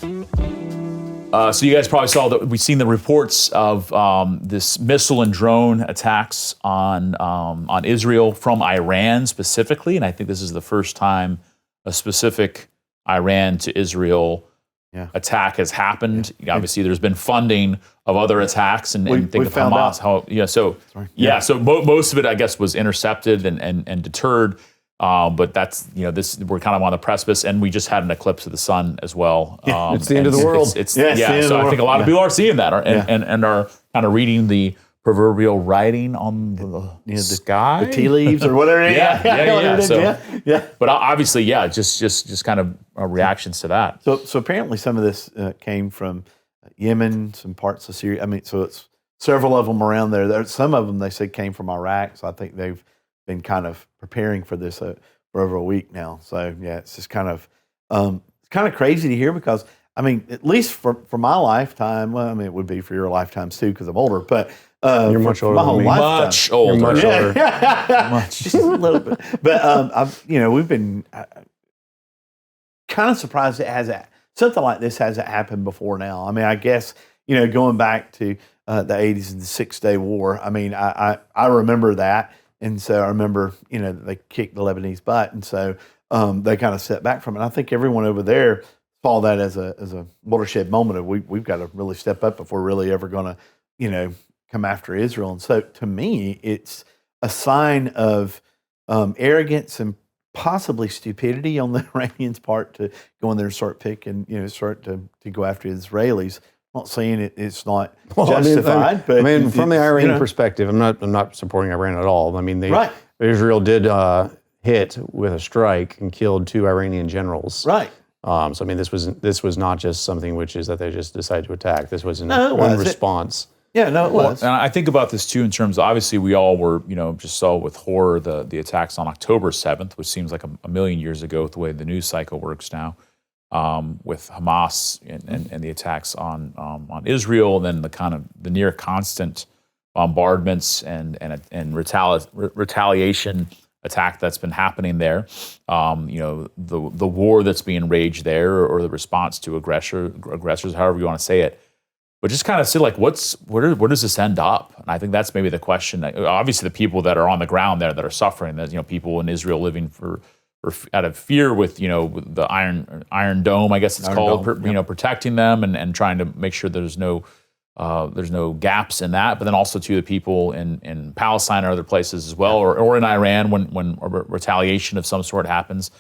So you guys probably saw that we've seen the reports of this missile and drone attacks on Israel from Iran specifically, and I think this is the first time a specific Iran to Israel attack has happened. Obviously, there's been funding of other attacks, and think of Hamas. So most of it, I guess, was intercepted and deterred. But that's, we're kind of on the precipice, and we just had an eclipse of the sun as well. It's the end of the world. So I think a lot of people are seeing that and are kind of reading the proverbial writing on the sky. The tea leaves or whatever. But obviously, just kind of reactions to that. So apparently some of this came from Yemen, some parts of Syria. I mean, so it's several of them around there. Some of them, they said, came from Iraq. So I think they've been kind of preparing for this for over a week now. So it's just kind of crazy to hear because, I mean, at least for my lifetime, well, I mean, it would be for your lifetimes too because I'm older, but you're much older my whole than me. lifetime. Much older. You're much older. Just a little bit. But, we've been kind of surprised it hasn't, something like this hasn't happened before now. I mean, I guess, going back to the 80s and the 6-Day War, I mean, I remember that. And so I remember, they kicked the Lebanese butt, and so they kind of stepped back from it. And I think everyone over there saw that as a watershed moment of we've got to really step up if we're really ever going to, come after Israel. And so to me, it's a sign of arrogance and possibly stupidity on the Iranians' part to go in there and start picking, start to go after Israelis. I'm not saying it's not justified, but from the Iranian perspective, I'm not supporting Iran at all. I mean, Israel did hit with a strike and killed 2 Iranian generals. Right. So I mean, this was not just something which is that they just decided to attack. This was in response. Yeah, no, it was. And I think about this too in terms of, obviously we all were, just saw with horror the attacks on October 7th, which seems like a million years ago with the way the news cycle works now. With Hamas and the attacks on Israel, and then the kind of the near constant bombardments and retaliation attack that's been happening there. The war that's being waged there, or the response to aggressors, however you want to say it. But just kind of see where does this end up? And I think that's maybe the question. Obviously, the people that are on the ground there that are suffering, there's people in Israel living out of fear with the Iron Dome, I guess it's called, protecting them and trying to make sure there's no gaps in that. But then also to the people in Palestine or other places as well, or in Iran when a retaliation of some sort happens.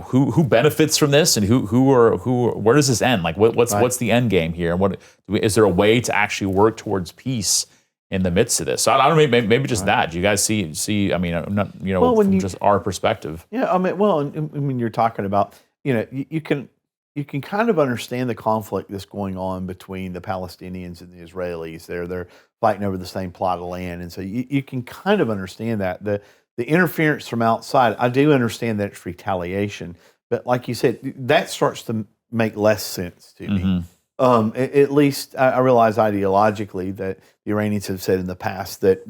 Who benefits from this, and where does this end? What's the end game here? And is there a way to actually work towards peace in the midst of this? So I don't know, maybe just that. Do you guys see? I mean, from just our perspective. Yeah, I mean, you're talking about, you can kind of understand the conflict that's going on between the Palestinians and the Israelis. They're fighting over the same plot of land, and so you can kind of understand that the interference from outside. I do understand that it's retaliation, but like you said, that starts to make less sense to me. At least I realize ideologically that the Iranians have said in the past that,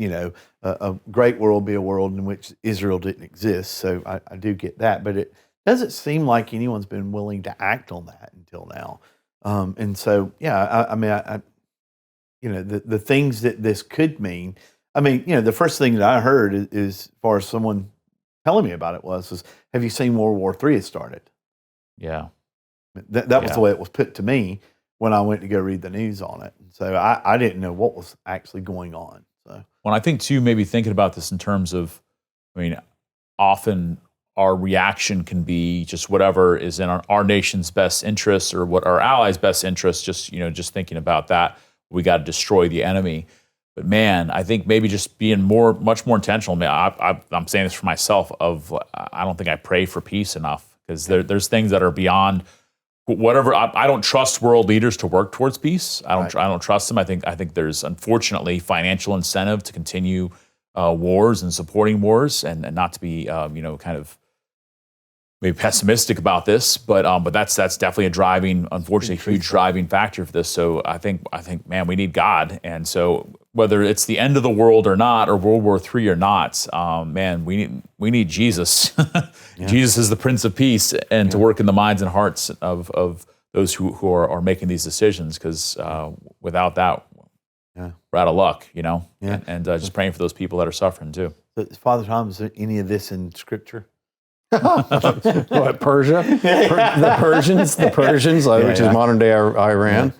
a great world will be a world in which Israel didn't exist. So I do get that, but it doesn't seem like anyone's been willing to act on that until now. And so, the things that this could mean, the first thing that I heard is as far as someone telling me about it was have you seen World War III had started? Yeah. That was the way it was put to me when I went to go read the news on it. So I didn't know what was actually going on. So, well, I think too, maybe thinking about this in terms of, often our reaction can be just whatever is in our nation's best interest or what our allies' best interest. Just thinking about that, we got to destroy the enemy. But man, I think maybe just being much more intentional. I'm saying this for myself. I don't think I pray for peace enough because there's things that are beyond. Whatever, I don't trust world leaders to work towards peace. I don't trust them. I think there's unfortunately financial incentive to continue wars and supporting wars, and not to be kind of maybe pessimistic about this, but that's definitely a huge driving factor for this. So I think man, we need God, and so whether it's the end of the world or not, or World War III or not, man, we need Jesus. Jesus is the Prince of Peace, and to work in the minds and hearts of those who are making these decisions, because without that, we're out of luck, you know? Yeah. And just praying for those people that are suffering too. So, Father Tom, is there any of this in Scripture? What, Persia? The Persians, which is modern day Iran.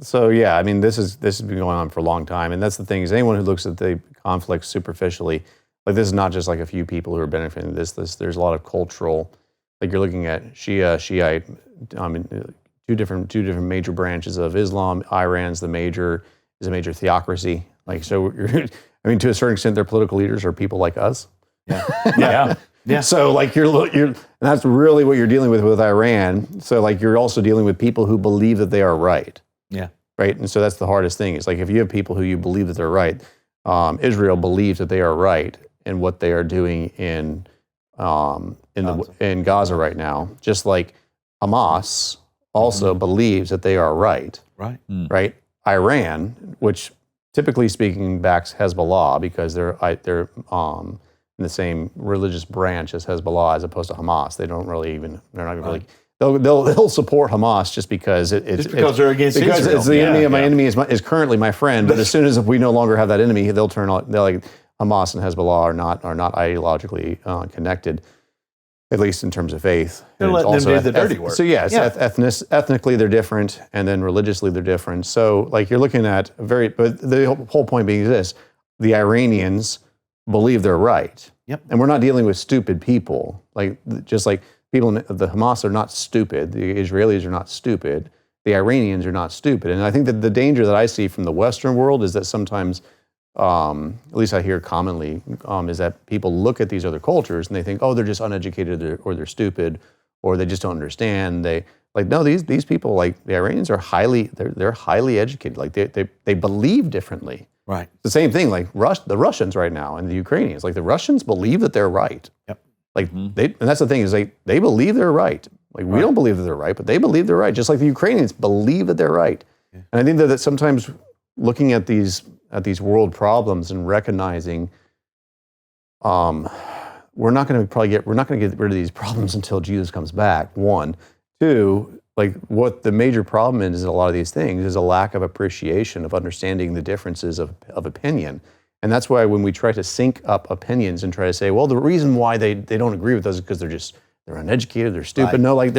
So yeah, I mean, this has been going on for a long time, and that's the thing is anyone who looks at the conflict superficially, like this is not just like a few people who are benefiting this. There's a lot of cultural, like you're looking at Shia, Shiite, I mean, two different major branches of Islam. Iran's a major theocracy. Like so, I mean, to a certain extent, their political leaders are people like us. Yeah. So like you're, and that's really what you're dealing with Iran. So like you're also dealing with people who believe that they are right. Yeah. Right. And so that's the hardest thing. It's like if you have people who you believe that they're right, Israel believes that they are right in what they are doing in Gaza right now. Just like Hamas also believes that they are right. Right. Right. Iran, which typically speaking backs Hezbollah because they're in the same religious branch as Hezbollah as opposed to Hamas. They're not even really, they'll support Hamas just because they're against Israel. Because it's the enemy of my enemy is currently my friend, but as soon as we no longer have that enemy, they'll turn on, they're like Hamas and Hezbollah are not ideologically connected, at least in terms of faith. They're letting them do the dirty work. So ethnically they're different, and then religiously they're different. So like you're looking at but the whole point being this, the Iranians believe they're right. Yep. And we're not dealing with stupid people. Like just like people in the Hamas are not stupid. The Israelis are not stupid. The Iranians are not stupid. And I think that the danger that I see from the Western world is that sometimes, at least I hear commonly, is that people look at these other cultures and they think, oh, they're just uneducated or they're stupid or they just don't understand. These people, like the Iranians are they're highly educated. Like they believe differently. Right. The same thing, like the Russians right now and the Ukrainians. Like the Russians believe that they're right. Yep. Like and that's the thing is they believe they're right. Like we don't believe that they're right, but they believe they're right. Just like the Ukrainians believe that they're right. Yeah. And I think that sometimes looking at these world problems and recognizing, we're not going to get rid of these problems until Jesus comes back. One, two. Like what the major problem is in a lot of these things is a lack of appreciation of understanding the differences of opinion. And that's why when we try to sync up opinions and try to say, well, the reason why they don't agree with us is because they're uneducated, they're stupid. Right.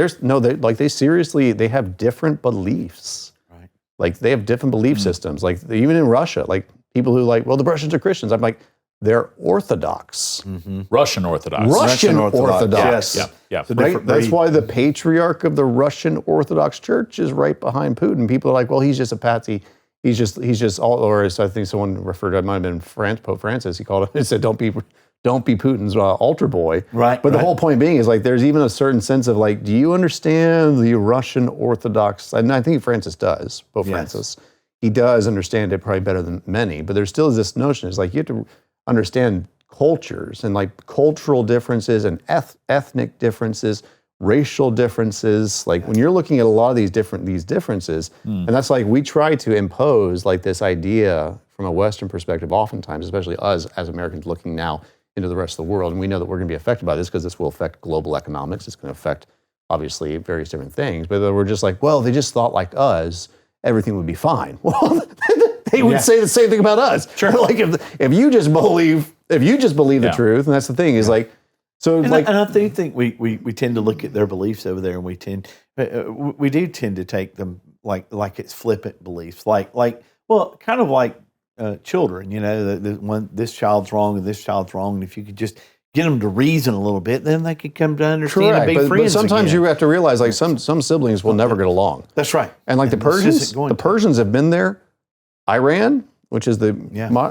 They have different beliefs. Right. Like they have different belief systems. Like even in Russia, like people who like, well, the Russians are Christians. I'm like, they're Orthodox. Mm-hmm. Russian Orthodox. Russian Orthodox. Yes. Yeah. Right? That's why the patriarch of the Russian Orthodox Church is right behind Putin. People are like, well, he's just a patsy. He's just all, or as I think someone referred to, it might have been Pope Francis. He called him. He said, "Don't be Putin's altar boy." Right. But the whole point being is like, there's even a certain sense of like, do you understand the Russian Orthodox? And I think Francis does. Pope Francis, he does understand it probably better than many. But there still is this notion. It's like you have to understand cultures and like cultural differences and ethnic differences, racial differences. Like when you're looking at a lot of these differences, and that's like we try to impose like this idea from a Western perspective, oftentimes, especially us as Americans looking now into the rest of the world, and we know that we're going to be affected by this because this will affect global economics. It's going to affect obviously various different things, but we're just like, well, they just thought like us, everything would be fine. Well, they would say the same thing about us. Sure. Like if you just believe the truth, and that's the thing is like, so and I think we tend to look at their beliefs over there, and we do tend to take them like it's flippant beliefs, like kind of like children, you know, when this child's wrong and this child's wrong, and if you could just get them to reason a little bit, then they could come to understand and be friends. But sometimes again. you have to realize like some siblings will never get along. That's right. And like the Persians have been there. Iran, which is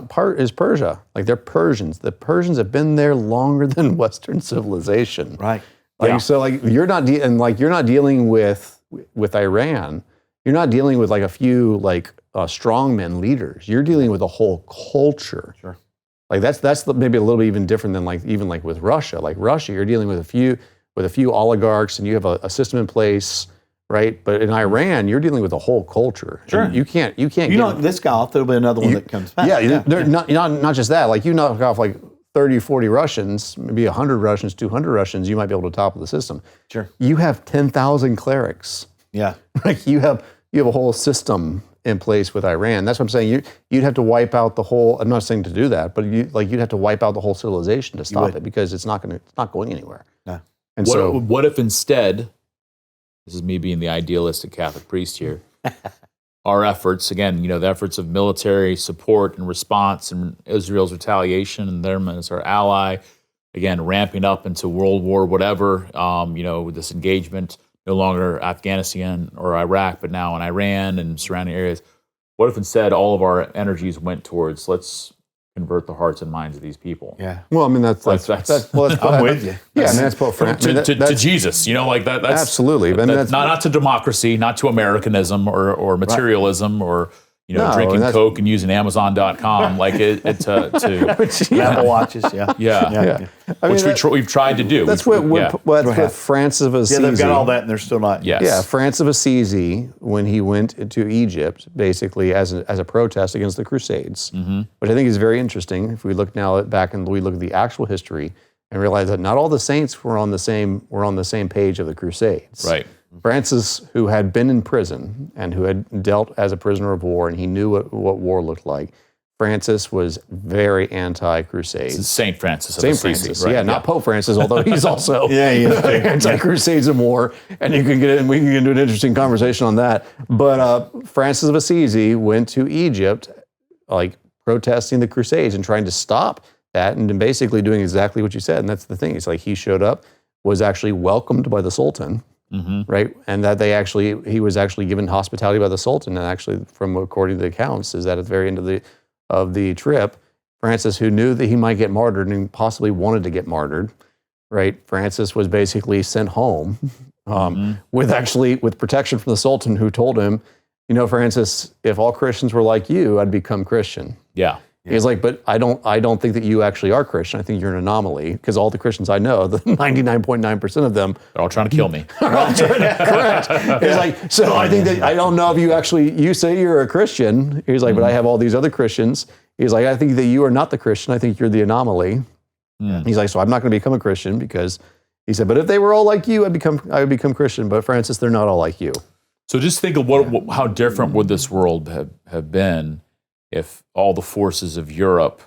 part is Persia. Like they're Persians. The Persians have been there longer than Western civilization. Right. So like you're not dealing with Iran. You're not dealing with like a few like strongmen leaders. You're dealing with a whole culture. Sure. Like that's maybe a little bit even different than like even like with Russia. Like Russia, you're dealing with a few oligarchs, and you have a system in place, right? But in Iran, you're dealing with a whole culture. Sure. And you can't. You knock this guy off, there'll be another one that comes back. Yeah, they're not just that. Like you knock off like 30, 40 Russians, maybe 100 Russians, 200 Russians, you might be able to topple the system. Sure. You have 10,000 clerics. Yeah. Like you have a whole system in place with Iran. That's what I'm saying. You'd have to wipe out the whole. I'm not saying to do that, but you'd have to wipe out the whole civilization to stop it because it's not going anywhere. No. And what if instead, this is me being the idealistic Catholic priest here, our efforts, again, the efforts of military support and response and Israel's retaliation and them as our ally, again, ramping up into World War whatever, with this engagement, no longer Afghanistan or Iraq, but now in Iran and surrounding areas. What if instead all of our energies went towards, let's convert the hearts and minds of these people? Yeah. Well, I mean, that's I'm with you. Yeah, I mean, that's Pope Francis. To Jesus, that's absolutely. That's not to democracy, not to Americanism or materialism or drinking Coke and using Amazon.com like to Apple watches. Yeah. I mean, which we've tried to do. That's what Francis of Assisi. Yeah, they've got all that, and they're still not. Yes. Yeah, Francis of Assisi, when he went to Egypt, basically as a protest against the Crusades, which I think is very interesting. If we look now back and we look at the actual history and realize that not all the saints were on the same page of the Crusades. Right. Francis, who had been in prison and who had dealt as a prisoner of war, and he knew what war looked like. Francis was very anti-Crusades. Saint Francis of Assisi. Francis, right? not Pope Francis, although he's also he is. anti-Crusades and war. And we can get into an interesting conversation on that. But Francis of Assisi went to Egypt, like protesting the Crusades and trying to stop that, and basically doing exactly what you said. And that's the thing. It's like he showed up, was actually welcomed by the Sultan. Right, and that he was actually given hospitality by the Sultan, and actually, from according to the accounts, is that at the very end of the trip, Francis, who knew that he might get martyred and possibly wanted to get martyred, right? Francis was basically sent home with protection from the Sultan, who told him, Francis, if all Christians were like you, I'd become Christian. Yeah. He's like, but I don't think that you actually are Christian. I think you're an anomaly, because all the Christians I know, the 99.9% of them, they're all trying to kill me. Correct. He's like, so I think that I don't know if you say you're a Christian. He's like, but I have all these other Christians. He's like, I think that you are not the Christian. I think you're the anomaly. He's like, so I'm not going to become a Christian, because he said, but if they were all like you, I would become Christian. But Francis, they're not all like you. So just think of how different would this world have been if all the forces of Europe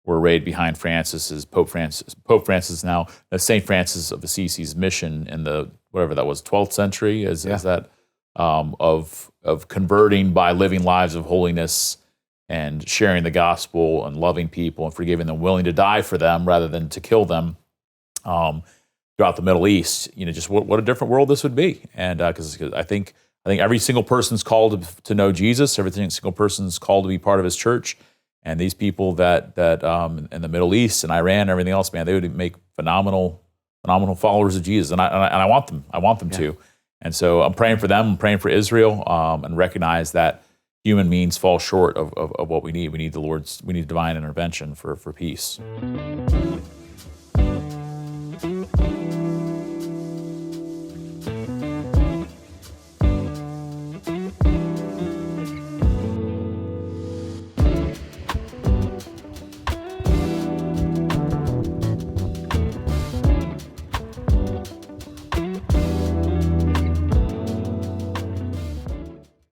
were arrayed behind Pope Francis now, St. Francis of Assisi's mission in the, whatever that was, 12th century, is that of converting by living lives of holiness and sharing the gospel and loving people and forgiving them, willing to die for them rather than to kill them throughout the Middle East. Just what a different world this would be. And because I think every single person's called to know Jesus. Every single person's called to be part of his church. And these people that in the Middle East and Iran and everything else, man, they would make phenomenal followers of Jesus. And I want them. I want them to. And so I'm praying for them. I'm praying for Israel, and recognize that human means fall short of what we need. We need divine intervention for peace.